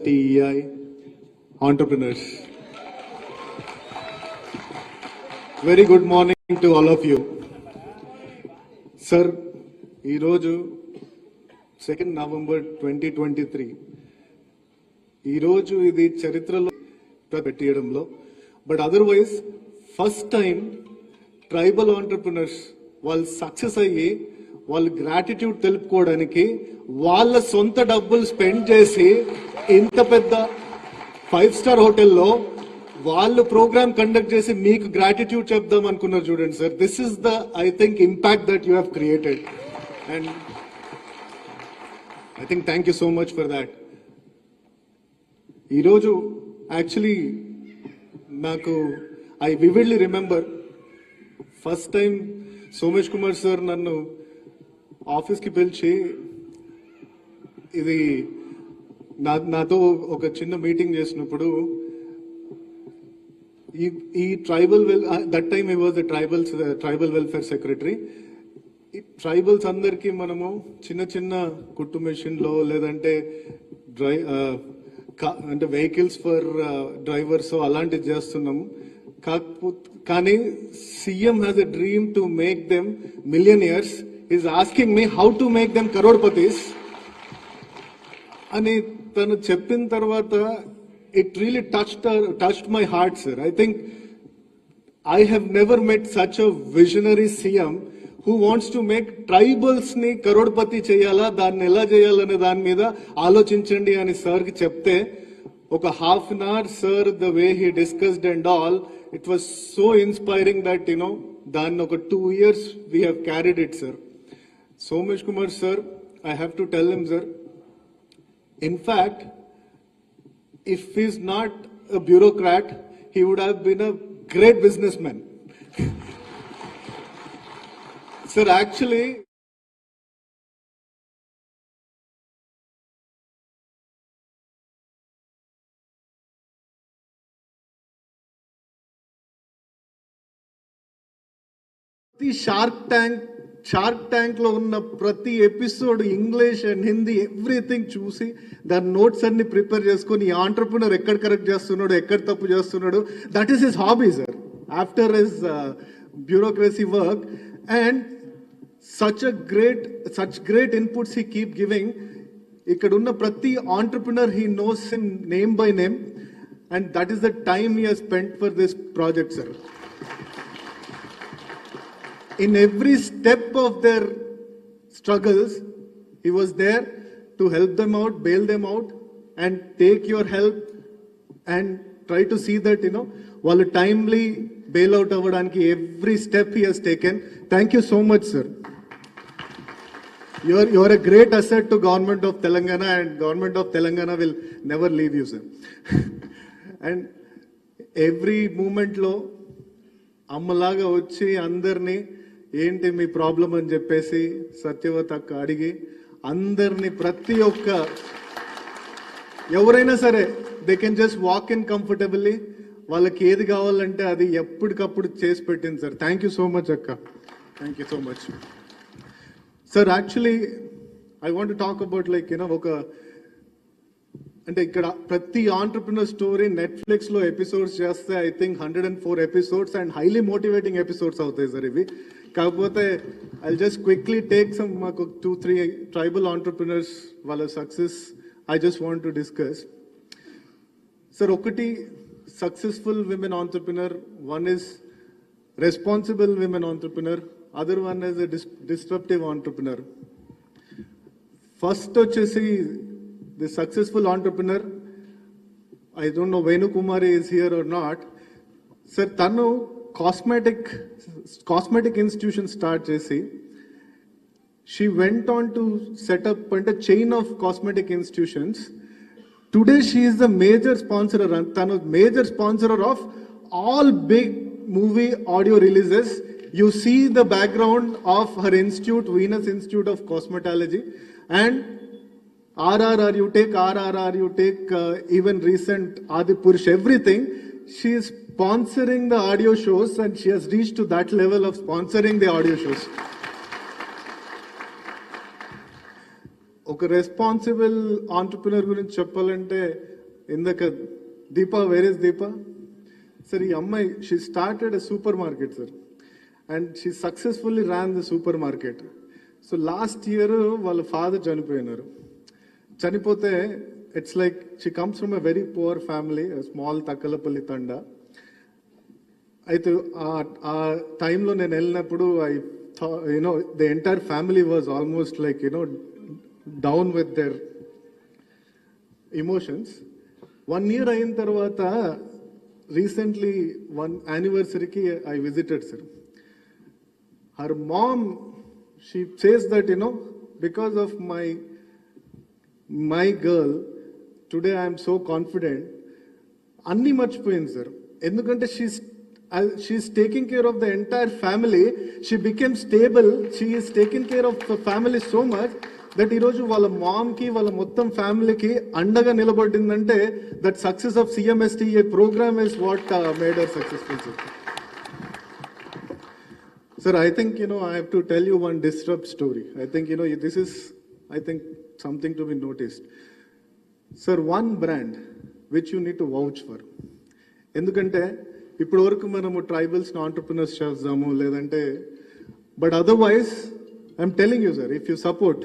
CMSTEI entrepreneurs. Very good morning to all of you. Sir, ఈరోజు 2nd November 2023 ఈరోజు ఇది చరిత్రలో పెట్టియడంలో but otherwise first time tribal entrepreneurs వాళ్ళు సక్సెస్ అయ్యి వాళ్ళు గ్రాటిట్యూడ్ తెలుపుకోవడానికి వాళ్ళ సొంత డబ్బులు స్పెండ్ చేసి ఇంత పెద్ద 5-స్టార్ హోటల్లో వాళ్ళు ప్రోగ్రామ్ కండక్ట్ చేసి మీకు గ్రాటిట్యూడ్ చెప్దాం అనుకున్నారు చూడండి sir. This is the I think impact that you have created and I think thank you so much for that. ఈరోజు యాక్చువల్లీ నాకు I vividly remember first time Somesh Kumar sir నన్ను ఆఫీస్కి పిలిచి ఇది నాతో ఒక చిన్న మీటింగ్ చేసినప్పుడు ఈ tribal that time I was the tribal welfare secretary. ఈ ట్రైబల్స్ అందరికీ మనము చిన్న చిన్న కుట్టు మెషిన్లో లేదంటే అంటే వెహికల్స్ ఫర్ డ్రైవర్స్ అలాంటివి చేస్తున్నాము. కానీ CM has a dream to make them millionaires. Is asking me how to make them crorepatis అని తను చెప్పిన తర్వాత it really touched my heart, sir. I think I have never met such a visionary CM who wants to make tribals ni karodpati cheyala danni ela cheyalane dani meeda aloచించండి అని sir కి చెప్తే ఒక half an hour sir the way he discussed and all, it was so inspiring that దాన్ని ఒక 2 years we have carried it, sir. Somesh Kumar sir, I have to tell him, sir, in fact, if he's not a bureaucrat, he would have been a great businessman. Sir, actually, the shark tank లో ఉన్న ప్రతి episode English and Hindi everything చూసి దాని notes అన్ని prepare చేసుకుని ఈ entrepreneur ఎక్కడ correct చేస్తున్నాడు, ఎక్కడ తప్పు చేస్తున్నాడు, that is his hobby, sir, after his bureaucracy work. And such great inputs he keep giving. ఇక్కడ ఉన్న ప్రతి entrepreneur he knows him name by name, and that is the time he has spent for this project, sir. In every step of their struggles, he was there to help them out, bail them out, and take your help and try to see that, while timely bail out avvadaniki every step he has taken. Thank you so much, sir. You are a great asset to government of Telangana, and government of Telangana will never leave you, sir. And every moment lo అమ్మలాగా వచ్చి అందరినీ ఏంటి మీ problem అని చెప్పేసి సత్యవత అక్క అడిగి అందరినీ ప్రతి ఒక్క ఎవరైనా సరే they can just walk in comfortably. వాళ్ళకి ఏది కావాలంటే అది ఎప్పటికప్పుడు చేసి పెట్టింది, sir. Thank you so much అక్క, thank you so much. Sir, actually I want talk about ఒక అంటే ఇక్కడ ప్రతి ఆంటర్ప్రినర్ స్టోరీ నెట్ఫ్లిక్స్ లో ఎపిసోడ్స్ చేస్తే I think 104 episodes and highly motivating episodes అవుతాయి, సార్ ఇవి. కాకపోతే I just quickly take some మాకు 2-3 ట్రైబల్ ఆంటర్ప్రినర్స్ వాళ్ళ success I just want to discuss. Sir, ఒకటి successful women entrepreneur, one is responsible women entrepreneur, other one is a disruptive entrepreneur. First వచ్చేసి the successful entrepreneur, I don't know Venu Kumari is here or not, sir. Tanu cosmetic institution start chesi, she went on to set up a chain of cosmetic institutions. Today she is the major sponsor, tanu major sponsor of all big movie audio releases. You see the background of her institute, Venus Institute of Cosmetology, and RRR, you take even recent Adi Purush, everything. She is sponsoring the audio shows, and she has reached to that level of sponsoring the audio shows. ఒక responsible entrepreneur గురించి చెప్పాలంటే ఇందాక Deepa, where is Deepa? Sir ఈ అమ్మాయి she started a super market sir, and she successfully ran the super market. So last year వాళ్ళ father చనిపోయినారు. చనిపోతే it's like she comes from a very poor family, small Thakkalapalli Thanda. అయితే ఆ టైంలో నేను వెళ్ళినప్పుడు you know the entire family was almost like you know down with their emotions. 1 year అయిన తర్వాత recently 1 anniversary I visited sir. Her mom, she says that because of my girl today I am so confident. అన్నీ మర్చిపోయింది sir, ఎందుకంటే she's taking care of the entire family. She became stable. She is taking care of the family so much that ఈరోజు వాళ్ళ మామ్కి వాళ్ళ మొత్తం ఫ్యామిలీకి అండగా నిలబడిందంటే that success of CMSTEI program is what made her successful sir. Sir, I think I have to tell you one disrupt story. I think this is something to be noticed. Sir, one brand which you need to vouch for. ఎందుకంటే ఇప్పటి వరకు మనము ట్రైబల్స్ని entrepreneurs చేద్దాము లేదంటే, but otherwise I'm telling you sir, if you support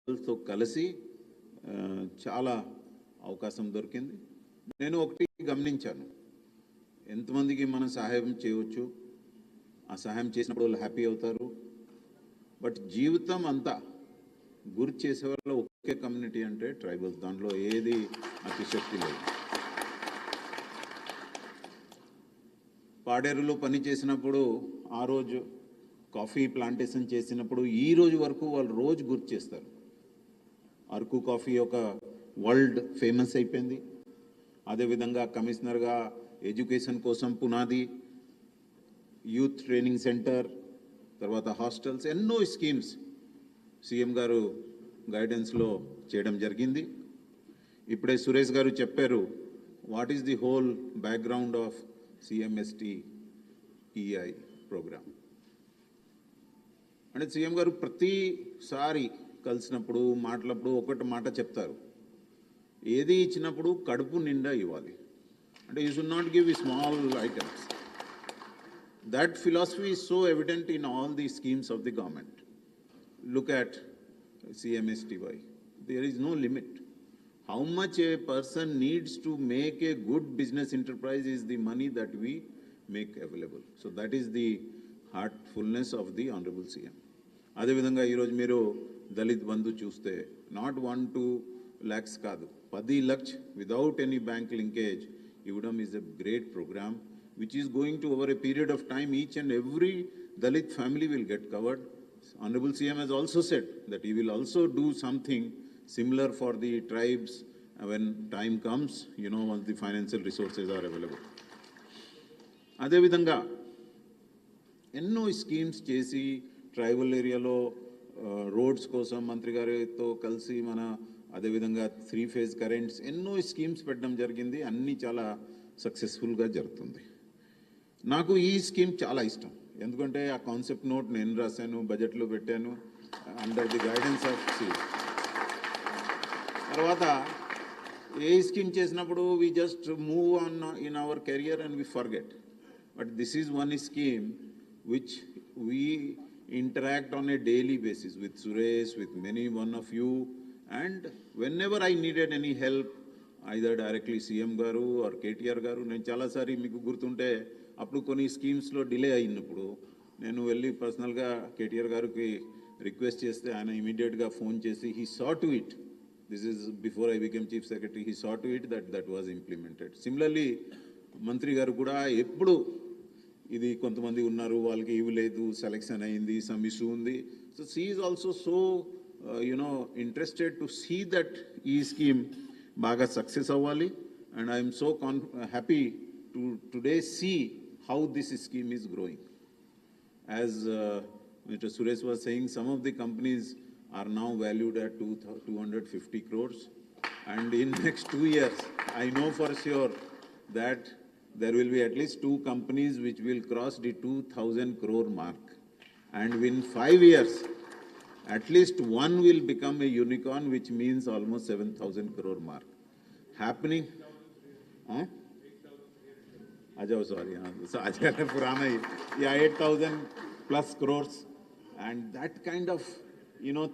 తో కలిసి చాలా అవకాశం దొరికింది. నేను ఒకటి గమనించాను, ఎంతమందికి మనం సహాయం చేయవచ్చు, ఆ సహాయం చేసినప్పుడు వాళ్ళు హ్యాపీ అవుతారు. బట్ జీవితం అంతా గుర్తు చేసే వాళ్ళ ఒకే కమ్యూనిటీ అంటే ట్రైబల్స్. దాంట్లో ఏది అతిశక్తి లేదు. పాడేరులో పని చేసినప్పుడు, ఆ రోజు కాఫీ ప్లాంటేషన్ చేసినప్పుడు ఈ రోజు వరకు వాళ్ళు రోజు గుర్తు చేస్తారు. అరకు కాఫీ ఒక వరల్డ్ ఫేమస్ అయిపోయింది. అదేవిధంగా కమిషనర్గా ఎడ్యుకేషన్ కోసం పునాది, యూత్ ట్రైనింగ్ సెంటర్, తర్వాత హాస్టల్స్, ఎన్నో స్కీమ్స్ సీఎం గారు గైడెన్స్లో చేయడం జరిగింది. ఇప్పుడే సురేష్ గారు చెప్పారు what is the whole background of CMSTEI program. అంటే సీఎం గారు ప్రతిసారి కలిసినప్పుడు మాట్లాడినప్పుడు ఒకటి మాట చెప్తారు, ఏది ఇచ్చినప్పుడు కడుపు నిండా ఇవ్వాలి. అంటే you should not give small items. That philosophy is so evident in all the schemes of the government. Look at CMSTEI. There is no limit. How much a person needs to make a good business enterprise is the money that we make available. So that is the heartfulness of the Honorable CM. అదేవిధంగా ఈరోజు మీరు దళిత్ బంధు చూస్తే not 1-2 lakhs కాదు, 10 lakhs without any bank linkage ఇవ్వడం is a great program which is going to, over a period of time, each and every Dalit family will get covered. Honorable CM has also said that he will also do something similar for the tribes when time comes, once the financial resources are available. అదేవిధంగా ఎన్నో schemes చేసి tribal ఏరియాలో roads కోసం మంత్రి గారితో కలిసి అదేవిధంగా 3-phase currents, ఎన్నో స్కీమ్స్ పెట్టడం జరిగింది. అన్నీ చాలా సక్సెస్ఫుల్గా జరుగుతుంది. నాకు ఈ స్కీమ్ చాలా ఇష్టం, ఎందుకంటే ఆ కాన్సెప్ట్ నోట్ నేను రాశాను, బడ్జెట్లో పెట్టాను, under the guidance of CM. తర్వాత ఏ స్కీమ్ చేసినప్పుడు we just move on in our career and we forget. But this is one scheme which we interact on a daily basis with Suresh, with one of you, and whenever I needed any help, either directly CM garu or KTR garu, నేను చాలాసారి మీకు గుర్తుంటే అప్పుడు కొన్ని స్కీమ్స్లో delay అయినప్పుడు నేను వెళ్ళి పర్సనల్గా KTR గారికి రిక్వెస్ట్ చేస్తే ఆయన ఇమీడియట్గా ఫోన్ చేసి he saw to it. This is before I became Chief Secretary. He saw to it that was implemented. Similarly, మంత్రి గారు కూడా ఎప్పుడు ఇది కొంతమంది ఉన్నారు, వాళ్ళకి ఇవి లేదు, సెలెక్షన్ అయింది, సమ్ ఇష్యూ ఉంది. So she is also so interested to see that ఈ స్కీమ్ బాగా సక్సెస్ అవ్వాలి. And I'm so happy to today see how this scheme is growing. As Mr. Suresh was saying, some of the companies are now valued at 250 crores. And in next 2 years, I know for sure that there will be at least 2 companies which will cross the 2,000 crore mark. And in 5 years, at least one will become a unicorn, which means almost 7,000 crore mark. Happening? Huh? Sorry. So, 8,000 plus crores. And that kind of,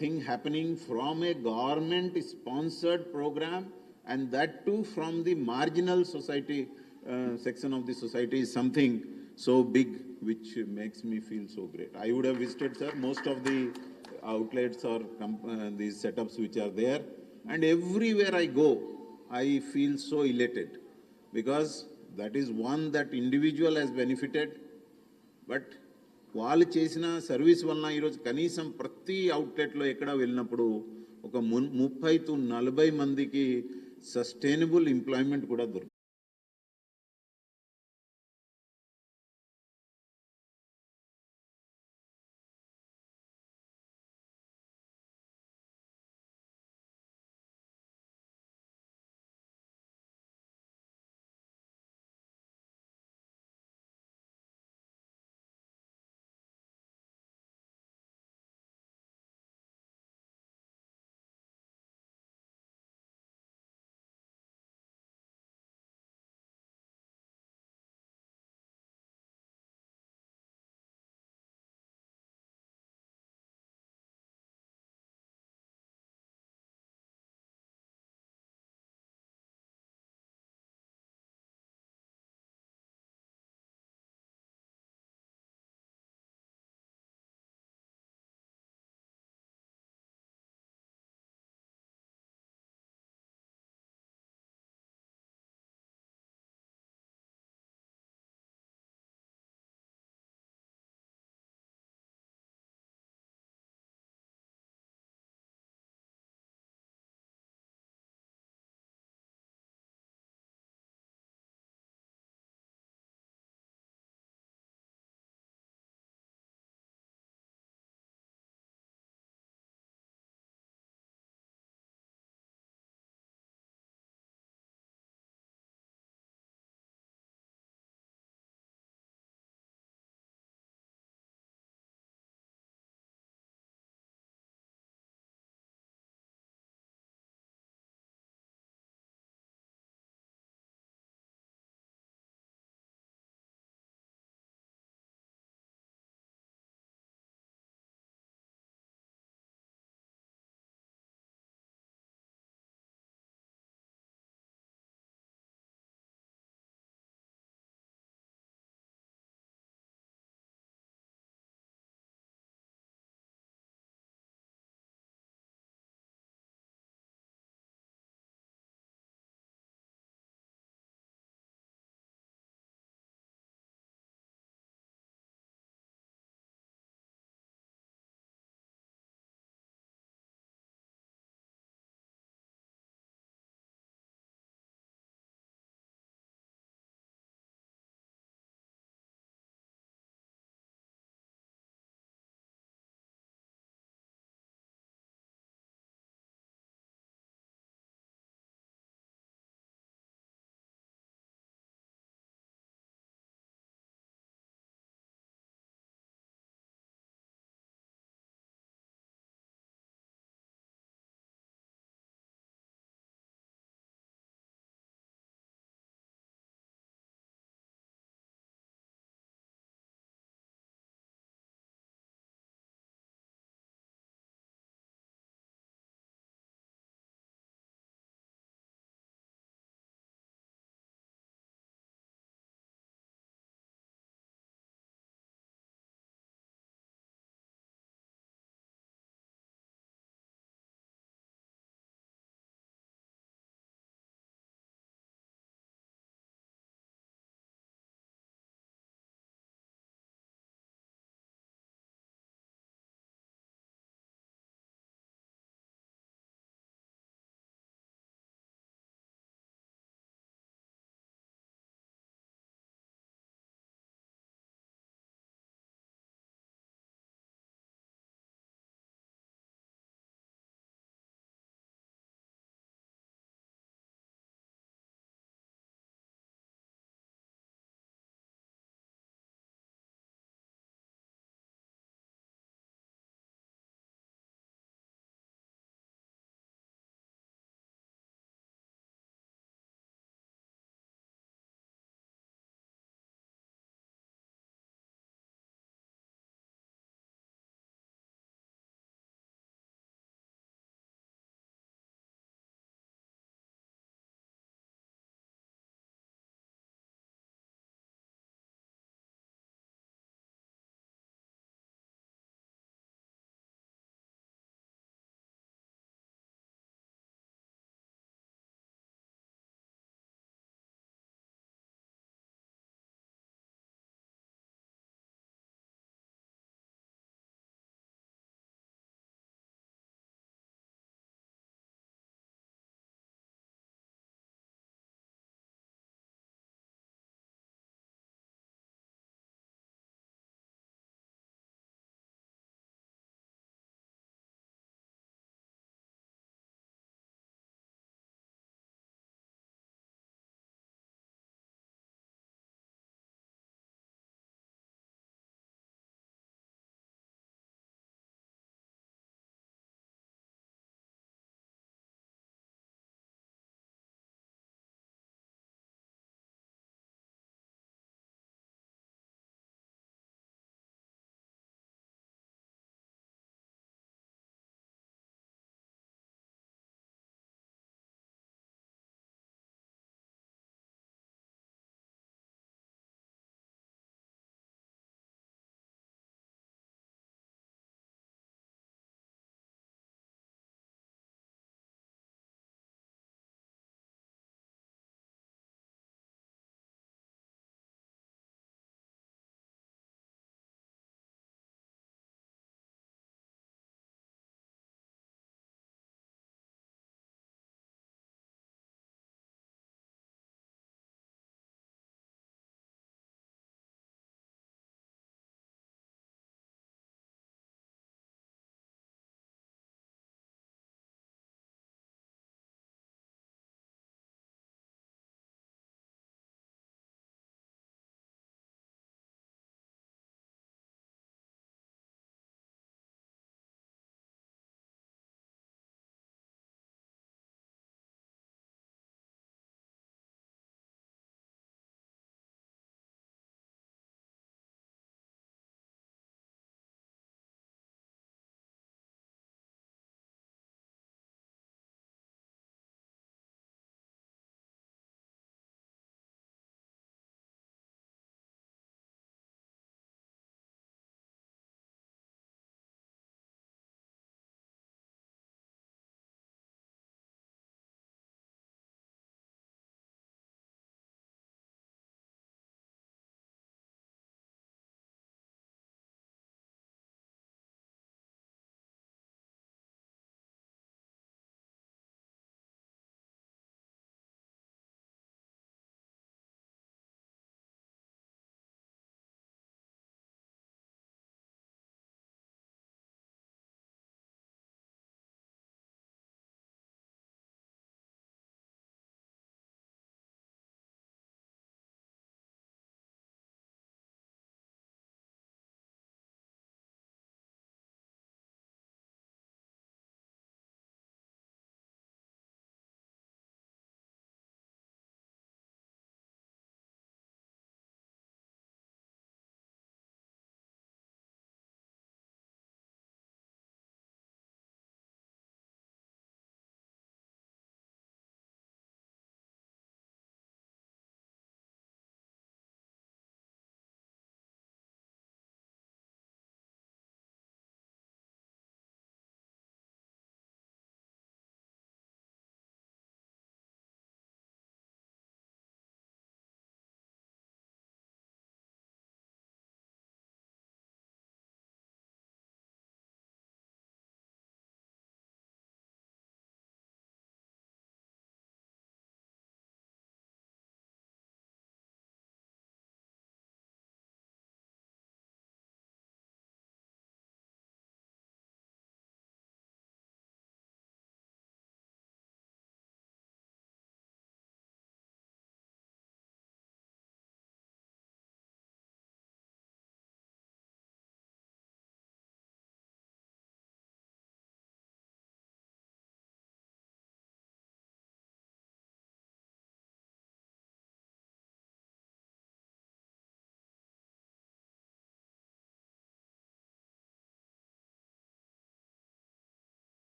thing happening from a government-sponsored program, and that too from the marginal society, section of the society, is something so big which makes me feel so great. I would have visited, sir, most of the outlets or these setups which are there, and everywhere I go, I feel so elated, because that is one that individual has benefited, but వాళ్ళు చేసిన service వలన ఈరోజు కనీసం ప్రతి అవుట్లెట్లో ఎక్కడ వెళ్ళినప్పుడు ఒక 30-40 మందికి సస్టైనబుల్ ఎంప్లాయ్మెంట్ కూడా దొరుకుతుంది.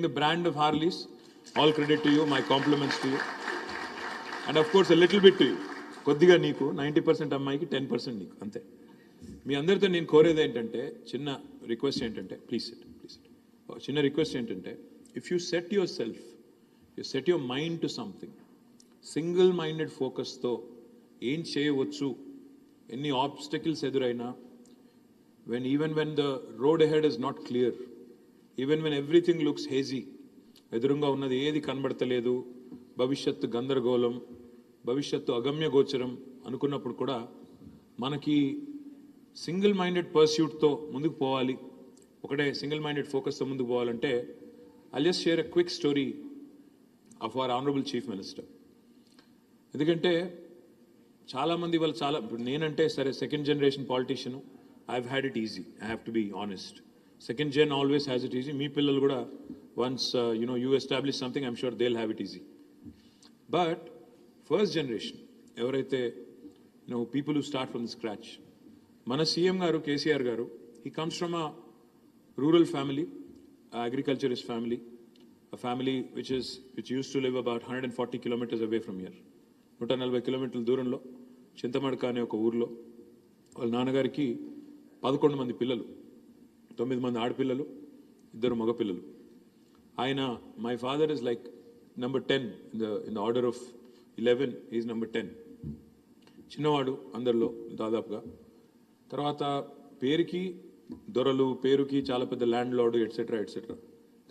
the brand of Harleys. All credit to you, my compliments to you. And of course, a little bit to you. కొద్దిగా నీకు 90% అమ్మాయికి 10% నీకు అంతే. మీ అందరితో నేను కోరేది ఏంటంటే, చిన్న రిక్వెస్ట్ ఏంటంటే, ప్లీజ్ చిన్న రిక్వెస్ట్ ఏంటంటే, if you set your self, you set your mind to something, single minded ఫోకస్తో ఏం చేయవచ్చు, ఎన్ని ఆబ్స్టకిల్స్ ఎదురైనా, even when the road ahead is not clear, even when everything looks hazy, ఎదురుగా ఉన్నది ఏది కనబడతలేదు, భవిష్యత్తు గందరగోళం, భవిష్యత్తు అగమ్య గోచరం అనుకున్నప్పుడు కూడా మనకి సింగిల్ మైండెడ్ పర్స్యూట్తో ముందుకు పోవాలి, ఒకటే సింగిల్ మైండెడ్ ఫోకస్తో ముందుకు పోవాలంటే, I'll just share a quick story of our honourable chief minister. ఎందుకంటే చాలామంది వాళ్ళు ఇప్పుడు నేనంటే సరే second generation politician, I've had it easy. I have to be honest. Second gen always has it easy. Me pillal kuda once you establish something, I'm sure they'll have it easy. But first generation, evaraithe people who start from the scratch. Mana CM garu KCR garu, he comes from a rural family, agriculturist family, a family which used to live about 140 kilometers away from here. 140 kilometers దూరంలో చింతమడక అనే ఒక ఊర్లో వాళ్ళ నాన్నగారికి 11 మంది పిల్లలు, 9 మంది ఆడపిల్లలు, 2 మగపిల్లలు. ఆయన my father is like number 10 in the order of 11, is number 10. చిన్నవాడు అందరిలో దాదాపుగా. తర్వాత పేరుకి దొరలు, పేరుకి చాలా పెద్ద ల్యాండ్ లార్డు, ఎట్సెట్రా ఎట్సెట్రా.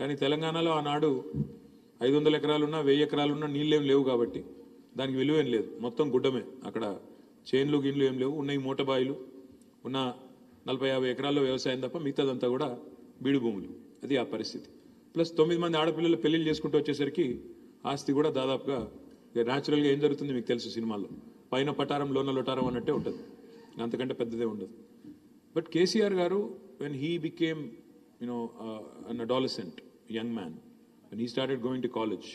కానీ తెలంగాణలో ఆనాడు 500 ఎకరాలున్నా 1000 ఎకరాలున్నా నీళ్ళేం లేవు కాబట్టి దానికి విలువేం లేదు, మొత్తం గుడ్డమే. అక్కడ చేన్లు గిన్లు ఏం లేవు, ఉన్నాయి మూటబాయిలు, ఉన్న 40-50 ఎకరాల్లో వ్యవసాయం తప్ప మిగతాదంతా కూడా బీడు భూములు. అది ఆ పరిస్థితి. ప్లస్ 9 మంది ఆడపిల్లలు పెళ్లిళ్ళు చేసుకుంటూ వచ్చేసరికి ఆస్తి కూడా దాదాపుగా న్యాచురల్గా ఏం జరుగుతుంది మీకు తెలుసు, సినిమాల్లో పైన పటారం లోన లొటారం అన్నట్టే ఉంటుంది, అంతకంటే పెద్దదే ఉండదు. బట్ కేసీఆర్ గారు when he became an adolescent young man, when he started going to college,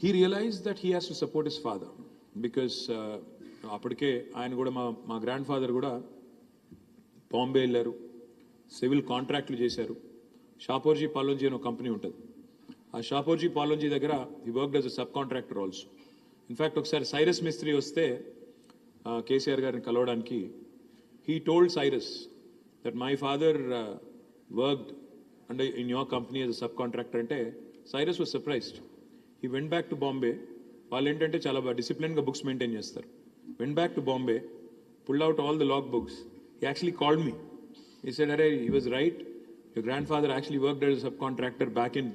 he realized that he has to support his father because అప్పటికే ఆయన కూడా మా గ్రాండ్ ఫాదర్ కూడా బాంబే వెళ్ళారు, సివిల్ కాంట్రాక్ట్లు చేశారు. షాపోర్జీ పాలోంజీ అనే ఒక కంపెనీ ఉంటుంది, ఆ షాపోర్జీ పాలోంజీ దగ్గర he worked as a sub contractor also. In fact ఒకసారి సైరస్ మిస్త్రీ వస్తే కేసీఆర్ గారిని కలవడానికి, he told Cyrus that my father worked and in your company as a sub contractor అంటే Cyrus was surprised. He went back to Bombay. వాళ్ళు ఏంటంటే చాలా డిసిప్లిన్గా బుక్స్ మెయింటైన్ చేస్తారు. Went back to Bombay, pulled out all the log books. He actually called me. He said, "Arey, he was right. Your grandfather actually worked as a subcontractor back in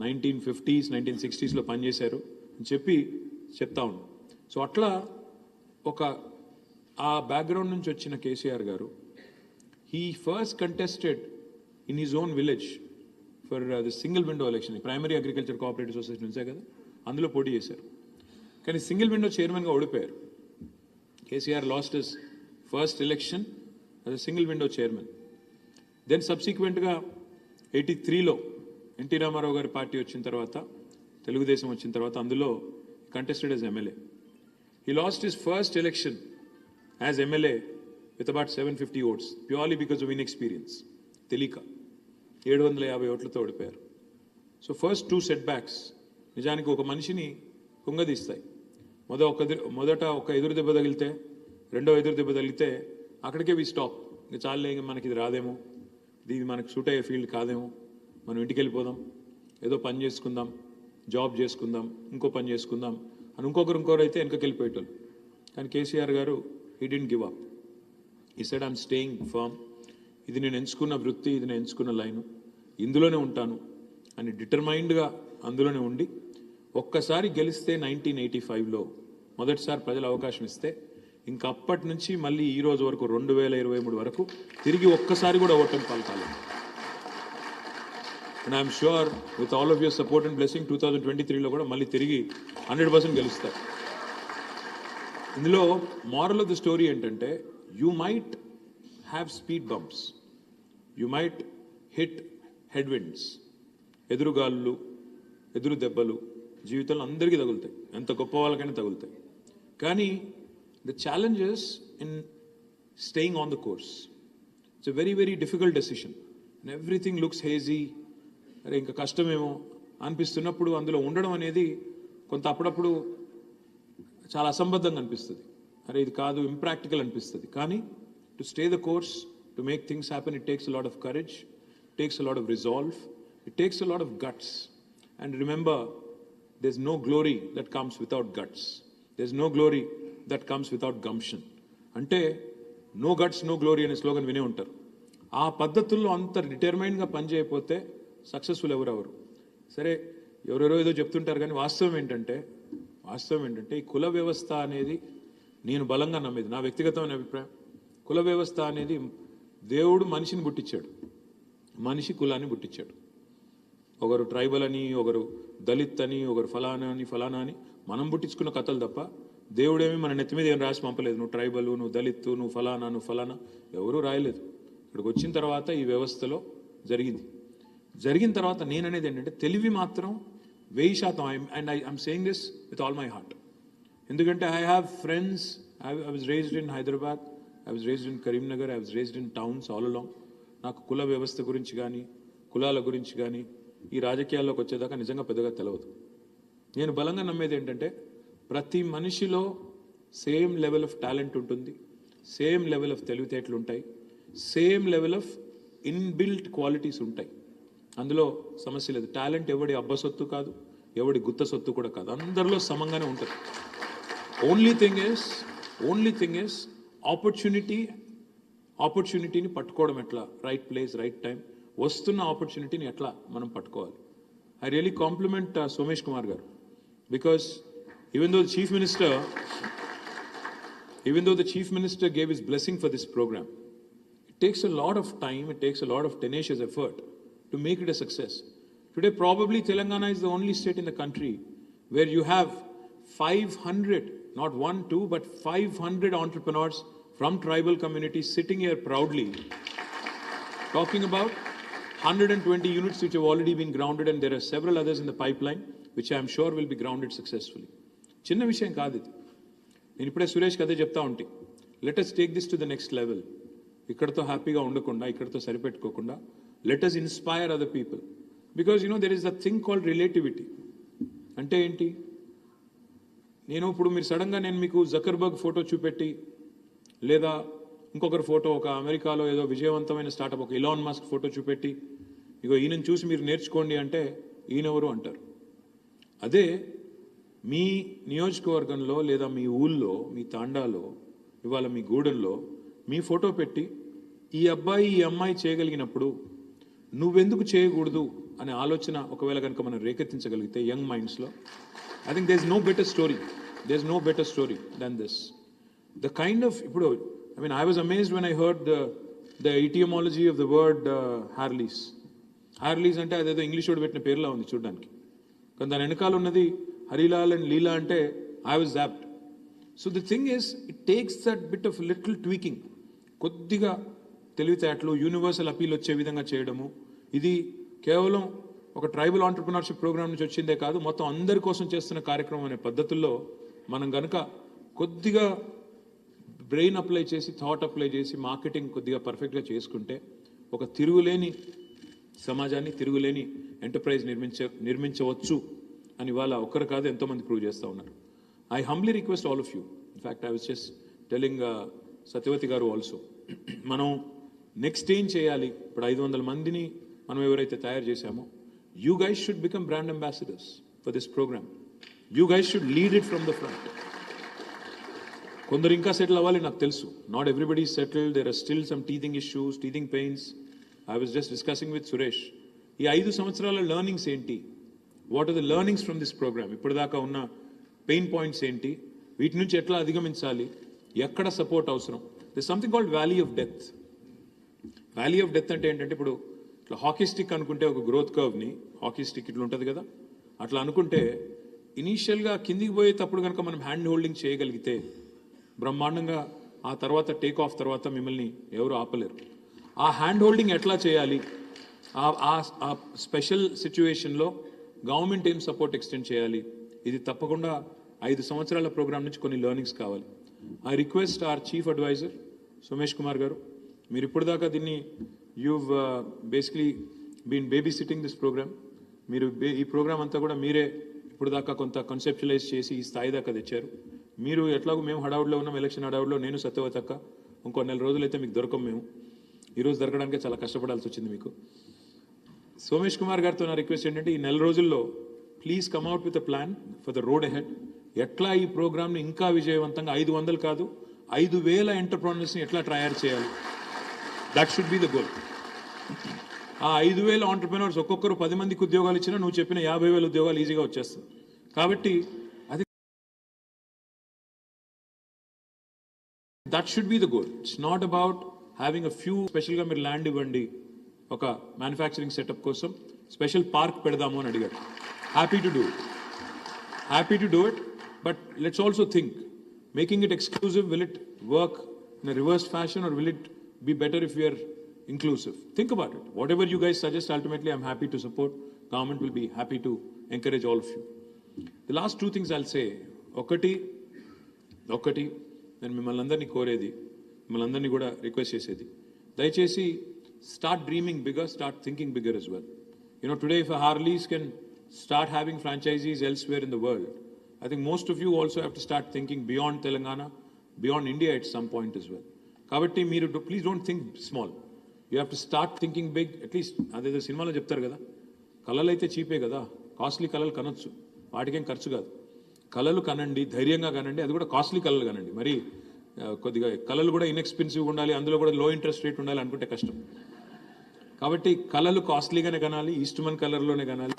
1950s, 1960s లో పనిచేశారు అని చెప్తా ఉన్నాను." So అట్లా ఒక ఆ background నుంచి వచ్చిన కేసీఆర్ గారు, he first contested in his own village for the single window election, primary agriculture cooperative society నుంచే కదా, అందులో పోటీ చేశారు. కానీ సింగిల్ విండో చైర్మన్గా ఓడిపోయారు. KCR lost his first election as a single window chairman. Then subsequentగా 83లో ఎన్టీ రామారావు గారి పార్టీ వచ్చిన తర్వాత, తెలుగుదేశం వచ్చిన తర్వాత అందులో contested as MLA. He lost his first election as MLA with about 750 votes purely because of inexperience. తెలియక 750 ఓట్లతో ఓడిపోయారు. సో ఫస్ట్ 2 setbacks నిజానికి ఒక మనిషిని కుంగదీస్తాయి. మొదట ఒక ఎదురు దెబ్బ తగిలితే, రెండో ఎదురు దెబ్బ తగిలితే అక్కడికే వి స్టాప్. ఇంకా చాలే, మనకి ఇది రాదేమో, ఇది మనకు సూట్ అయ్యే ఫీల్డ్ కాదేమో, మనం ఇంటికి వెళ్ళిపోదాం, ఏదో పని చేసుకుందాం, జాబ్ చేసుకుందాం, ఇంకో పని చేసుకుందాం అని ఇంకొకరు అయితే వెనకకి వెళ్ళిపోయేటోళ్ళు. కానీ KCR garu he didn't give up. He said I'm staying firm. ఇది నేను ఎంచుకున్న వృత్తి, ఇది నేను ఎంచుకున్న లైను, ఇందులోనే ఉంటాను అని డిటర్మైన్డ్గా అందులోనే ఉండి, ఒక్కసారి గెలిస్తే 1985లో మొదటిసారి ప్రజలు అవకాశం ఇస్తే, ఇంకా అప్పటి నుంచి మళ్ళీ ఈ రోజు వరకు 2023 వరకు తిరిగి ఒక్కసారి కూడా ఓటమి పలకాలేదు. And I'm sure with all of your support and blessing 2023లో కూడా మళ్ళీ తిరిగి 100% గెలుస్తారు. ఇందులో మారల్ ఆఫ్ ద స్టోరీ ఏంటంటే, you might have speed bumps, you might hit headwinds, ఎదురుగాళ్ళు, ఎదురు దెబ్బలు జీవితంలో అందరికీ తగులుతాయి, ఎంత గొప్ప వాళ్ళకైనా తగులుతాయి. కానీ the challenge is in staying on the course. It's a very, very difficult decision. And everything looks hazy, అరే ఇంకా కష్టమేమో అనిపిస్తున్నప్పుడు అందులో ఉండడం అనేది కొంత అప్పుడప్పుడు చాలా అసంబద్ధంగా అనిపిస్తుంది. అరే ఇది కాదు, ఇంప్రాక్టికల్ అనిపిస్తుంది. కానీ to stay the course, to make things happen, it takes a lot of courage, it takes a lot of resolve, it takes a lot of guts. And remember, there's no glory that comes without guts. There's no glory that comes without gumption. అంటే no guts no glory అనే slogan వినే ఉంటారు. ఆ పద్ధతుల్లో అంత డిటర్మైన్గా పనిచేయకపోతే successful ఎవరెవరు. సరే ఎవరెవరో ఏదో చెప్తుంటారు, కానీ వాస్తవం ఏంటంటే ఈ కుల వ్యవస్థ అనేది నేను బలంగా నమ్మేది, నా వ్యక్తిగతమైన అభిప్రాయం. కుల వ్యవస్థ అనేది దేవుడు మనిషిని పుట్టించాడు, మనిషి కులాన్ని పుట్టించాడు. ఒకరు ట్రైబల్ అని, ఒకరు దళిత్ అని, ఒకరు ఫలానా అని మనం పుట్టించుకున్న కథలు తప్ప దేవుడేమి మన నెత్తి మీద ఏం రాసి పంపలేదు. నువ్వు ట్రైబల్, నువ్వు దళిత్, నువ్వు ఫలానా ఎవరూ రాయలేదు. ఇక్కడికి వచ్చిన తర్వాత ఈ వ్యవస్థలో జరిగిన తర్వాత నేననేది ఏంటంటే తెలివి మాత్రం 1000%. And I'm saying this with all my heart. ఎందుకంటే I have friends, I was raised in Hyderabad, I was raised in Karimnagar, I was raised in towns all along. నాకు కుల వ్యవస్థ గురించి కానీ, కులాల గురించి కానీ ఈ రాజకీయాల్లోకి వచ్చేదాకా నిజంగా పెద్దగా తెలియదు. నేను బలంగా నమ్మేది ఏంటంటే ప్రతి మనిషిలో సేమ్ లెవెల్ ఆఫ్ టాలెంట్ ఉంటుంది, సేమ్ లెవెల్ ఆఫ్ తెలివితేటలు ఉంటాయి, same level of inbuilt qualities ఉంటాయి. అందులో సమస్య లేదు. టాలెంట్ ఎవడి అబ్బ సొత్తు కాదు, ఎవడి గుత్త సొత్తు కూడా కాదు, అందరిలో సమంగానే ఉంటుంది. ఓన్లీ థింగ్ ఇస్ ఆపర్చునిటీని పట్టుకోవడం ఎట్లా, రైట్ ప్లేస్ రైట్ టైం, వస్తున్న ఆపర్చునిటీని ఎట్లా మనం పట్టుకోవాలి. I really compliment Somesh Kumar గారు, because even though the chief minister gave his blessing for this program, it takes a lot of time, it takes a lot of tenacious effort to make it a success. Today probably Telangana is the only state in the country where you have 500, not 1 2 but 500 entrepreneurs from tribal communities sitting here proudly talking about 120 units which have already been grounded, and there are several others in the pipeline which I am sure will be grounded successfully. చిన్న విషయం కాదు ఇది. నేను ఇప్పుడే సురేష్కి అదే చెప్తా ఉంటే, let us take this to the next level. ఇక్కడతో హ్యాపీగా ఉండకుండా, ఇక్కడతో సరిపెట్టుకోకుండా, let us inspire other people. Because there is a thing called relativity. అంటే ఏంటి, ఇప్పుడు మీరు సడన్గా నేను మీకు జకర్బర్గ్ ఫోటో చూపెట్టి, లేదా ఇంకొకరి ఫోటో, ఒక అమెరికాలో ఏదో విజయవంతమైన స్టార్టప్ ఒక ఇలాన్ మస్క్ ఫోటో చూపెట్టి, ఇగో ఈయనను చూసి మీరు నేర్చుకోండి అంటే ఈయనెవరు అంటారు. అదే మీ నియోజకవర్గంలో లేదా మీ ఊళ్ళో, మీ తాండాలో, ఇవాళ మీ గూడెంలో మీ ఫోటో పెట్టి ఈ అబ్బాయి ఈ అమ్మాయి చేయగలిగినప్పుడు నువ్వెందుకు చేయకూడదు అనే ఆలోచన ఒకవేళ కనుక మనం రేకెత్తించగలిగితే యంగ్ మైండ్స్లో, I think there is no better story than this. The kind of ఇప్పుడు I was amazed when I heard the etymology of the word Harleys. Harleys అంటే అదేదో ఇంగ్లీష్ వాడు పెట్టిన పేరులా ఉంది చూడడానికి, కానీ దాని వెనకాల ఉన్నది హరిలాల్ అండ్ లీలా అంటే I was zapped. So the thing is, it takes that bit of little tweaking, కొద్దిగా తెలివితేటలు, యూనివర్సల్ అపీల్ వచ్చే విధంగా చేయడము. ఇది కేవలం ఒక ట్రైబల్ ఆంటర్ప్రినర్షిప్ ప్రోగ్రామ్ నుంచి వచ్చిందే కాదు, మొత్తం అందరి కోసం చేస్తున్న కార్యక్రమం అనే పద్ధతుల్లో మనం కనుక కొద్దిగా బ్రెయిన్ అప్లై చేసి, థాట్ అప్లై చేసి, మార్కెటింగ్ కొద్దిగా పర్ఫెక్ట్గా చేసుకుంటే ఒక తిరుగులేని సమాజాన్ని, తిరుగులేని ఎంటర్ప్రైజ్ నిర్మించవచ్చు అని వాళ్ళ ఒక్కరు కాదు ఎంతోమంది ప్రూవ్ చేస్తూ ఉన్నారు. I humbly request all of you, in fact I was just telling Satyavathi garu also, మనం నెక్స్ట్ ఏం చేయాలి, ఇప్పుడు 500 మందిని మనం ఎవరైతే తయారు చేశామో, you guys should become brand ambassadors for this program. You guys should lead it from the front. కొందరు ఇంకా సెటిల్ అవ్వాలి, నాకు తెలుసు. Not everybody is settled, there are still some teething issues, teething pains. I was just discussing with Suresh, ఈ 5 సంవత్సరాల learnings ఏంటి, what are the learnings from this program, ఇప్పటిదాకా ఉన్న పెయిన్ పాయింట్స్ ఏంటి, వీటి నుంచి ఎట్లా అధిగమించాలి, ఎక్కడ సపోర్ట్ అవసరం. This something called valley of death. Valley of death అంటే ఏంటంటే, ఇప్పుడు ఇట్లా హాకీ స్టిక్ అనుకుంటే ఒక గ్రోత్ కర్వ్ని, హాకీ స్టిక్ ఇట్లా ఉంటుంది కదా, అట్లా అనుకుంటే ఇనీషియల్గా కిందికి పోయేటప్పుడు కనుక మనం హ్యాండ్ హోల్డింగ్ చేయగలిగితే బ్రహ్మాండంగా, ఆ తర్వాత టేక్ ఆఫ్ తర్వాత మిమ్మల్ని ఎవరు ఆపలేరు. ఆ హ్యాండ్ హోల్డింగ్ ఎట్లా చేయాలి, ఆ స్పెషల్ సిచ్యువేషన్లో గవర్నమెంట్ ఏం సపోర్ట్ ఎక్స్టెండ్ చేయాలి, ఇది తప్పకుండా 5 సంవత్సరాల ప్రోగ్రామ్ నుంచి కొన్ని లెర్నింగ్స్ కావాలి. I request our chief advisor Somesh Kumar garu, మీరు ఇప్పటిదాకా దీన్ని you've basically been baby sitting this program. మీరు ఈ ప్రోగ్రామ్ అంతా కూడా మీరే ఇప్పుడు దాకా కొంత కన్సెప్చువలైజ్ చేసి ఈ స్థాయి దాకా తెచ్చారు. మీరు ఎట్లాగో మేము హడావుడిలో ఉన్నాం, ఎలక్షన్ హడావుడిలో నేను సత్యవతక్క ఇంకో 4 రోజులైతే మీకు దొరకం. మేము ఈరోజు దొరకడానికి చాలా కష్టపడాల్సి వచ్చింది మీకు. సోమేష్ కుమార్ గారితో నా రిక్వెస్ట్ ఏంటంటే ఈ 4 రోజుల్లో please come out with a plan for the road ahead. ఎట్లా ఈ ప్రోగ్రామ్ని ఇంకా విజయవంతంగా 500 కాదు 5,000 ఎంటర్ప్రెన్యూర్స్ని ఎట్లా తయారు చేయాలి, that should be the goal. ఆ 5,000 ఆంటర్ప్రెన్యూర్స్ ఒక్కొక్కరు 10 మందికి ఉద్యోగాలు ఇచ్చినా నువ్వు చెప్పిన 50,000 ఉద్యోగాలు ఈజీగా వచ్చేస్తుంది. కాబట్టి అది that should be the goal. It's not about having a few. స్పెషల్గా మీరు ల్యాండ్ ఇవ్వండి ఒక మ్యానుఫ్యాక్చరింగ్ సెటప్ కోసం, స్పెషల్ పార్క్ పెడదాము అని అడిగారు. Happy to do it, but let's also think making it exclusive. Will it work in reverse fashion or will it be better if we are inclusive? Think about it. Whatever you guys suggest, ultimately I'm happy to support. Government will be happy to encourage all of you. The last 2 things I'll say. ఒకటి నేను మిమ్మల్ని అందరినీ కోరేది, మిమ్మల్ని అందరినీ కూడా request చేసేది, దయచేసి start dreaming bigger, start thinking bigger as well. Today if Harleys can start having franchisees elsewhere in the world, I think most of you also have to start thinking beyond Telangana, beyond India at some point as well. Kabatti meeru please don't think small. You have to start thinking big. At least అదేదో సినిమాలో చెప్తారు కదా, కళలు అయితే చీపే కదా, costly కళలు కనొచ్చు, వాటికేం ఖర్చు కాదు. కళలు కనండి, ధైర్యంగా కనండి, అది కూడా కాస్ట్లీ కళలు కనండి. మరి కొద్దిగా కళలు కూడా ఇన్ఎక్స్పెన్సివ్ ఉండాలి, అందులో కూడా లో ఇంట్రెస్ట్ రేట్ ఉండాలి అనుకుంటే కష్టం. కాబట్టి కళలు కాస్ట్లీగానే కనాలి, ఈస్ట్మన్ కలర్లోనే కనాలి,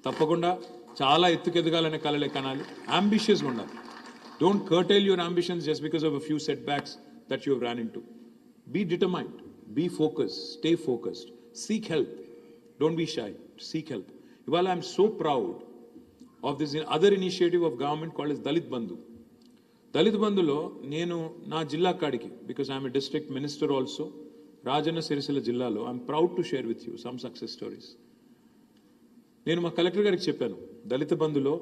తప్పకుండా చాలా ఎత్తుకెదగాలనే కళలే కనాలి, అంబిషియస్గా ఉండాలి. Don't curtail your ambitions just because of a few set backs that you ran into. Be determined, be focused, stay focused, seek help, don't be shy, seek help. Ivala I'm so proud of this other initiative of government called as Dalit Bandhu. Dalit Bandhulo nenu na jilla kadiki, because I'm a district minister also, Rajanna Sirisila జిల్లాలో I'm proud to share with you some success stories. నేను మా collector గారికి చెప్పాను, దళిత బంధులో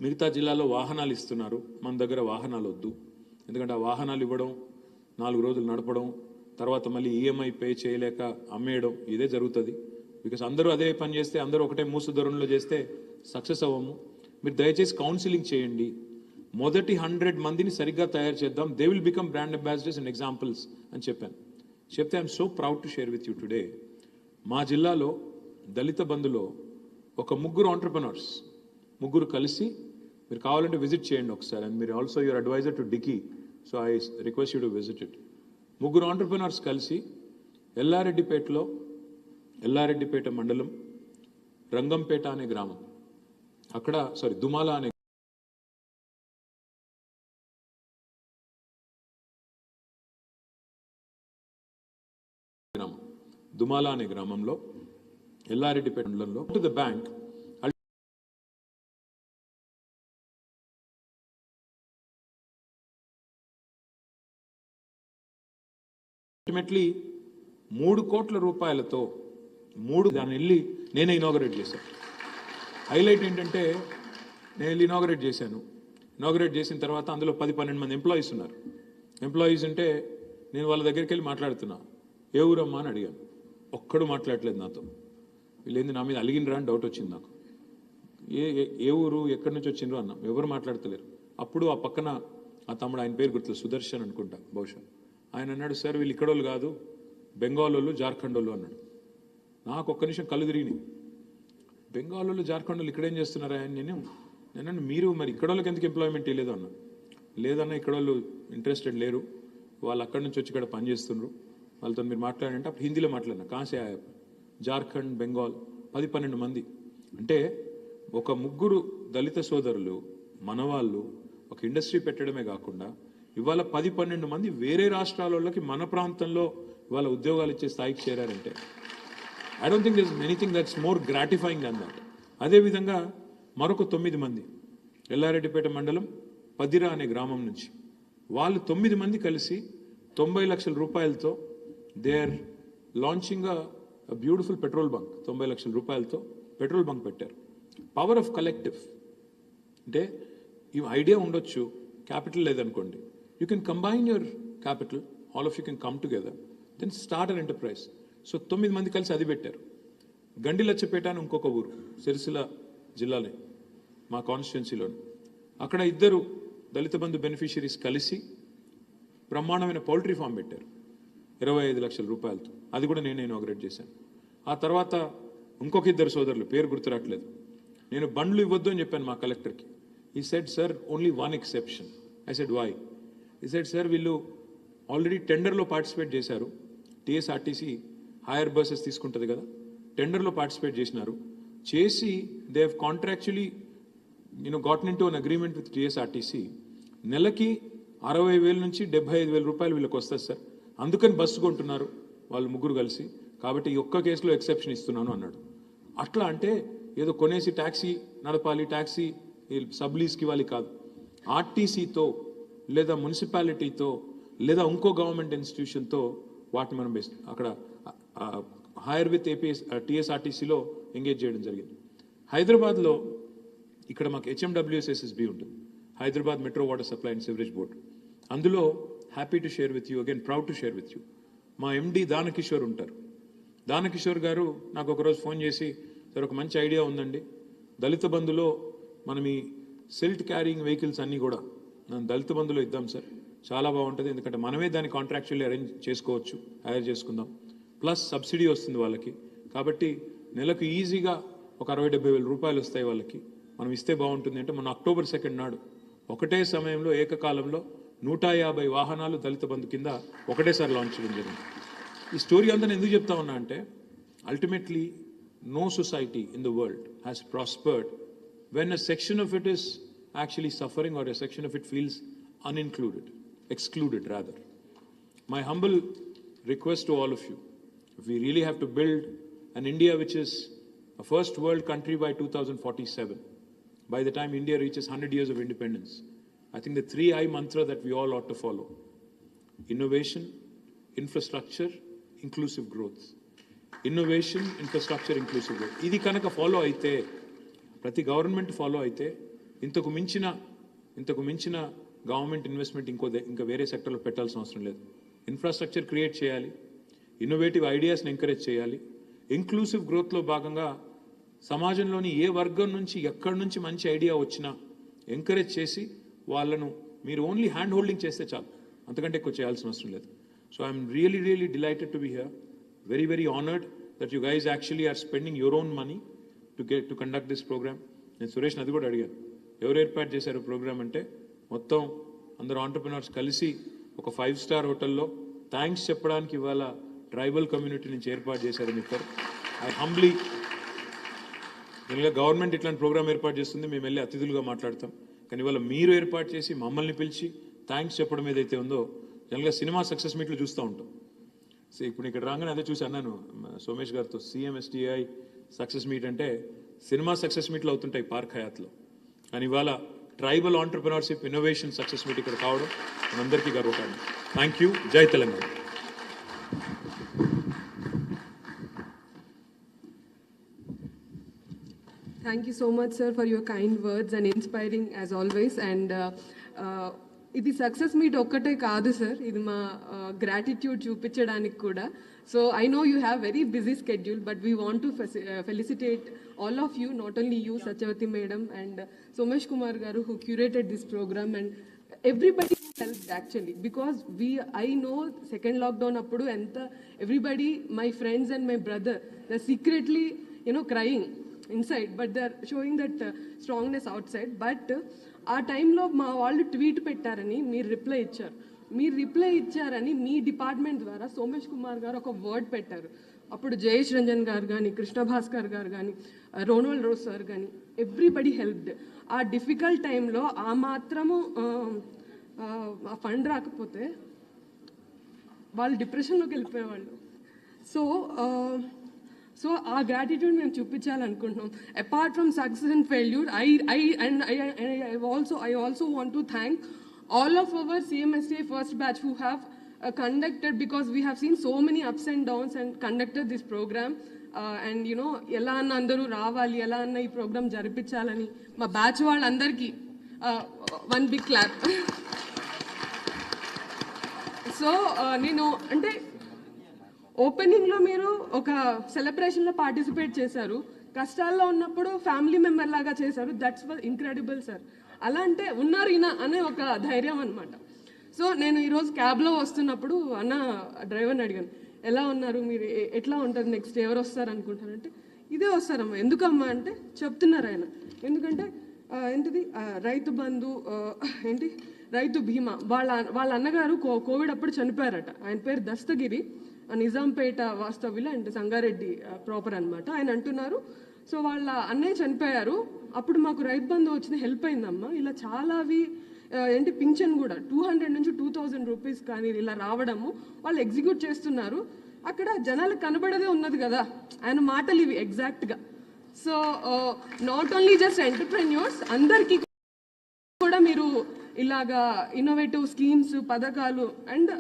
మిగతా జిల్లాలో వాహనాలు ఇస్తున్నారు, మన దగ్గర వాహనాలు వద్దు. ఎందుకంటే ఆ వాహనాలు ఇవ్వడం, 4 రోజులు నడపడం, తర్వాత మళ్ళీ ఈఎంఐ పే చేయలేక అమ్మేయడం, ఇదే జరుగుతుంది. బికాస్ అందరూ అదే పని చేస్తే, అందరూ ఒకటే మూసు ధోరణిలో చేస్తే సక్సెస్ అవ్వము. మీరు దయచేసి కౌన్సిలింగ్ చేయండి, మొదటి 100 మందిని సరిగ్గా తయారు చేద్దాం, they will become brand ambassadors and examples అని చెప్పాను. చెప్తే I'm so proud to share with you today, మా జిల్లాలో దళిత బంధులో ఒక 3 ఆంటర్ప్రెనర్స్, 3 కలిసి, మీరు కావాలంటే విజిట్ చేయండి ఒకసారి. అండ్ మీరు also your advisor to DICCI, so I request you to visit it. 3 entrepreneurs కలిసి ఎల్లారెడ్డిపేట మండలం రంగంపేట అనే గ్రామం, దుమాల అనే గ్రామం, దుమాల అనే గ్రామంలో ఎల్లారెడ్డిపేట మండలంలో టు ద బ్యాంక్ అల్టిమేట్లీ 3 కోట్ల రూపాయలతో దాన్ని వెళ్ళి నేనే ఇనాగరేట్ చేశాను. హైలైట్ ఏంటంటే నేను వెళ్ళి ఇనాగరేట్ చేశాను. ఇనాగరేట్ చేసిన తర్వాత అందులో 10-12 మంది ఎంప్లాయీస్ ఉన్నారు. ఎంప్లాయీస్ అంటే నేను వాళ్ళ దగ్గరికి వెళ్ళి మాట్లాడుతున్నా, ఏ ఊరమ్మా అని అడిగాను. ఒక్కడు మాట్లాడలేదు నాతో. వీళ్ళేంది నా మీద అలిగినరా అని డౌట్ వచ్చింది నాకు. ఏ ఊరు, ఎక్కడి నుంచి వచ్చిండ్రు అన్నా, ఎవరు మాట్లాడతలేరు. అప్పుడు ఆ పక్కన ఆ తమ్ముడు, ఆయన పేరు గుర్తులేదు, సుదర్శన్ అనుకుంటా బహుశా, ఆయన అన్నాడు, సార్ వీళ్ళు ఇక్కడోళ్ళు కాదు, బెంగాల్ వాళ్ళు, జార్ఖండ్ వాళ్ళు అన్నాడు. నాకు ఒక్క నిమిషం కళ్ళు తిరిగినాయి. బెంగాల్ వాళ్ళు, జార్ఖండ్ వాళ్ళు ఇక్కడేం చేస్తున్నారా అని నేను మీరు మరి ఇక్కడ వాళ్ళకి ఎందుకు ఎంప్లాయ్మెంట్ ఇవ్వలేదు అన్నా. లేదన్నా, ఇక్కడ వాళ్ళు ఇంట్రెస్టెడ్ లేరు, వాళ్ళు అక్కడి నుంచి వచ్చి ఇక్కడ పనిచేస్తున్నారు, వాళ్ళతో మీరు మాట్లాడంటే అప్పుడు హిందీలో మాట్లాడినా. కాసే జార్ఖండ్, బెంగాల్ 10-12 మంది. అంటే ఒక 3 దళిత సోదరులు మనవాళ్ళు ఒక ఇండస్ట్రీ పెట్టడమే కాకుండా ఇవాళ 10-12 మంది వేరే రాష్ట్రాల వాళ్ళకి మన ప్రాంతంలో ఇవాళ ఉద్యోగాలు ఇచ్చే స్థాయికి చేరారంటే I don't think this is anything that's more gratifying than that. అదేవిధంగా మరొక 9 మంది ఎల్లారెడ్డిపేట మండలం పదిరా అనే గ్రామం నుంచి వాళ్ళు 9 మంది కలిసి 90 లక్షల రూపాయలతో they are launching a beautiful petrol bunk. 90 లక్షల రూపాయలతో పెట్రోల్ బంక్ పెట్టారు. పవర్ ఆఫ్ కలెక్టివ్ అంటే ఈ ఐడియా ఉండొచ్చు, క్యాపిటల్ లేదనుకోండి, you can combine your capital, all of you can come together, then start an enterprise. So 9 మంది కలిసి అది పెట్టారు. గండిలచ్చపేట అని ఇంకొక ఊరు సిరిసిల్ల జిల్లాలో మా కాన్స్టిట్యున్సీలోని, అక్కడ ఇద్దరు దళిత బంధు బెనిఫిషరీస్ కలిసి బ్రహ్మాండమైన పౌల్ట్రీ ఫామ్ పెట్టారు 25 లక్షల రూపాయలతో. అది కూడా నేను ఇనాగ్రేట్ చేశాను. ఆ తర్వాత ఇంకొక ఇద్దరు సోదరులు, పేరు గుర్తురాట్లేదు, నేను బండ్లు ఇవ్వద్దు అని చెప్పాను మా కలెక్టర్కి. He said sir only one exception. I said why? He said sir వీళ్ళు ఆల్రెడీ టెండర్లో పార్టిసిపేట్ చేశారు, టీఎస్ఆర్టీసీ హైయర్ బస్సెస్ తీసుకుంటుంది కదా, టెండర్లో పార్టిసిపేట్ చేసినారు, చేసి they have contractually gotten into an agreement with TSRTC, నెలకి 60,000 నుంచి 75,000 రూపాయలు వీళ్ళకి వస్తుంది సార్, అందుకని బస్సు కొంటున్నారు వాళ్ళు ముగ్గురు కలిసి, కాబట్టి ఈ ఒక్క కేసులో ఎక్సెప్షన్ ఇస్తున్నాను అన్నాడు. అట్లా అంటే ఏదో కొనేసి ట్యాక్సీ నడపాలి, ట్యాక్సీ సబ్లీస్కి ఇవ్వాలి కాదు, ఆర్టీసీతో లేదా మున్సిపాలిటీతో లేదా ఇంకో గవర్నమెంట్ ఇన్స్టిట్యూషన్తో వాటిని మనం అక్కడ హైర్ విత్ టీఎస్ఆర్టీసీలో ఎంగేజ్ చేయడం జరిగింది. హైదరాబాద్లో ఇక్కడ మాకు HMWSSB ఉంటుంది, Hyderabad metro water supply and sewerage board. అందులో happy to share with you, again proud to share with you, మా MD దానకిషోర్ ఉంటారు. దానకిషోర్ గారు నాకు ఒకరోజు ఫోన్ చేసి, సార్ ఒక మంచి ఐడియా ఉందండి, దళిత బంధులో మనం ఈ సిల్ట్ క్యారింగ్ వెహికల్స్ అన్నీ కూడా దళిత బంధులో ఇద్దాం సార్, చాలా బాగుంటుంది, ఎందుకంటే మనమే దాన్ని కాంట్రాక్చువల్లీ అరేంజ్ చేసుకోవచ్చు, హైర్ చేసుకుందాం, ప్లస్ సబ్సిడీ వస్తుంది వాళ్ళకి, కాబట్టి నెలకు ఈజీగా ఒక 60,000-70,000 రూపాయలు వస్తాయి వాళ్ళకి, మనం ఇస్తే బాగుంటుంది అంటే మన అక్టోబర్ 2 నాడు ఒకటే సమయంలో ఏకకాలంలో 150 వాహనాలు దళిత బంధు కింద ఒకటేసారి లాంచ్ చేయడం జరిగింది. ఈ స్టోరీ అంతా నేను ఎందుకు చెప్తా ఉన్నా అంటే, ultimately no society in the world has prospered when a section of it is actually suffering or a section of it feels unincluded, excluded rather. My humble request to all of you, if we really have to build an India which is a first world country by 2047, by the time India reaches 100 years of independence, I think the 3I mantra that we all ought to follow: innovation, infrastructure, inclusive growth. Innovation, infrastructure, inclusive growth. ఇది కనుక follow అయితే, ప్రతి government follow అయితే, ఇంతకు మించిన government investment ఇంకా వేరే సెక్టర్లో పెట్టాల్సిన అవసరం లేదు. ఇన్ఫ్రాస్ట్రక్చర్ క్రియేట్ చేయాలి, ఇన్నోవేటివ్ ఐడియాస్ని ఎంకరేజ్ చేయాలి, ఇంక్లూసివ్ గ్రోత్లో భాగంగా సమాజంలోని ఏ వర్గం నుంచి ఎక్కడి నుంచి మంచి ఐడియా వచ్చినా ఎంకరేజ్ చేసి వాళ్ళను మీరు ఓన్లీ హ్యాండ్ హోల్డింగ్ చేస్తే చాలు, అంతకంటే ఎక్కువ చేయాల్సిన అవసరం లేదు. So I'm really delighted to be here, very honoured that you guys actually are spending your own money to conduct this program. నేను సురేష్ అది కూడా అడిగాను, ఎవరు ఏర్పాటు చేశారు ప్రోగ్రామ్ అంటే, మొత్తం అందరు ఆంటర్ప్రినర్స్ కలిసి ఒక 5-star హోటల్లో థ్యాంక్స్ చెప్పడానికి ఇవాళ ట్రైబల్ కమ్యూనిటీ నుంచి ఏర్పాటు చేశారని చెప్పారు. ఐ హంబ్లీ, జనరల్గా గవర్నమెంట్ ఇట్లాంటి ప్రోగ్రామ్ ఏర్పాటు చేస్తుంది, మేము వెళ్ళి అతిథులుగా మాట్లాడతాం, కానీ ఇవాళ మీరు ఏర్పాటు చేసి మమ్మల్ని పిలిచి థ్యాంక్స్ చెప్పడం ఏదైతే ఉందో, జనరల్గా సినిమా సక్సెస్ మీట్లు చూస్తూ ఉంటాం. సో ఇప్పుడు ఇక్కడ రాగానే అదే చూసి అన్నాను సోమేష్ గారితో, CMSTEI సక్సెస్ మీట్ అంటే సినిమా సక్సెస్ మీట్లు అవుతుంటాయి పార్క్ హయాత్లో, కానీ ఇవాళ tribal entrepreneurship innovation success meet ఇక్కడ కావడం మనందరికీ గర్వకారణం. Thank you. జై Telangana. Thank you so much, sir, for your kind words and inspiring as always. And ఇది సక్సెస్ మీట్ ఒక్కటే కాదు సార్, ఇది మా గ్రాటిట్యూడ్ చూపించడానికి కూడా. So I know you have very busy schedule, but we want to felicitate all of you, not only you, Satyavati madam and Somesh Kumar garu, who curated this program, and everybody who helped actually, because I know second lockdown appudu enta everybody, my friends and my brother, they're secretly crying inside, but they're showing that strongness outside. But ఆ టైంలో మా వాళ్ళు tweet పెట్టారని మీరు reply ఇచ్చారని మీ department ద్వారా సోమేష్ కుమార్ గారు ఒక వర్డ్ పెట్టారు. అప్పుడు జయేష్ రంజన్ గారు కానీ, కృష్ణ భాస్కర్ గారు కానీ, రోనల్ రోజ్ సార్ కానీ, ఎవ్రీబడి హెల్ప్డ్. ఆ డిఫికల్ట్ టైంలో ఆ మాత్రము ఆ ఫండ్ రాకపోతే వాళ్ళు డిప్రెషన్లోకి వెళ్ళిపోయేవాళ్ళు. సో ఆ గ్రాటిట్యూడ్ మేము చూపించాలనుకుంటున్నాం. Apart from success and failure, I also want to thank all of our CMSTEI first batch who have conducted, because we have seen so many ups and downs and conducted this program. And ఎలా అన్న అందరూ రావాలి, ఎలా అన్న ఈ programme జరిపించాలని మా batch వాళ్ళందరికీ వన్ బిగ్ క్లాప్. సో నేను అంటే ఓపెనింగ్లో మీరు ఒక సెలబ్రేషన్లో పార్టిసిపేట్ చేశారు, కష్టాల్లో ఉన్నప్పుడు ఫ్యామిలీ మెంబర్ లాగా చేశారు. That's incredible sir. అలా అంటే ఉన్నారు ఈయన అనే ఒక ధైర్యం అనమాట. సో నేను ఈరోజు క్యాబ్లో వస్తున్నప్పుడు అన్న డ్రైవర్ని అడిగాను, ఎలా ఉన్నారు మీరు, ఎట్లా ఉంటుంది నెక్స్ట్, ఎవరు వస్తారు అనుకుంటారంటే ఇదే వస్తారమ్మా. ఎందుకమ్మా అంటే చెప్తున్నారు ఆయన, ఎందుకంటే ఏంటిది రైతు బంధు, ఏంటి రైతు బీమా, వాళ్ళ అన్నగారు కోవిడ్ అప్పుడు చనిపోయారట. ఆయన పేరు దస్తగిరి, నిజాంపేట వాస్తవ్యులు అండ్ సంగారెడ్డి ప్రాపర్ అనమాట. ఆయన అంటున్నారు, సో వాళ్ళ అన్నయ్య చనిపోయారు, అప్పుడు మాకు రైతు బంధు వచ్చిన హెల్ప్ అయిందమ్మా. ఇలా చాలావి ఏంటి పింఛన్ కూడా 200 నుంచి 2000 రూపీస్ కానీ ఇలా రావడము వాళ్ళు ఎగ్జిక్యూట్ చేస్తున్నారు. అక్కడ జనాలకు కనబడదే ఉన్నది కదా, ఆయన మాటలు ఇవి ఎగ్జాక్ట్గా. So not only just entrepreneurs, అందరికీ కూడా మీరు ఇలాగా ఇన్నోవేటివ్ స్కీమ్స్, పథకాలు అండ్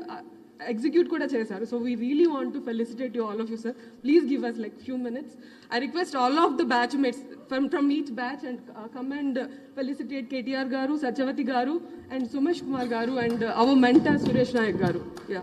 ఎగ్జిక్యూట్ కూడా చేశారు. So we really want to felicitate you all of you sir. Please give us like few minutes. I request all of the batchmates from each batch and come and felicitate KTR garu, Satyavati garu and Sumesh Kumar garu and our mentor Suresh Nayak garu. Yeah.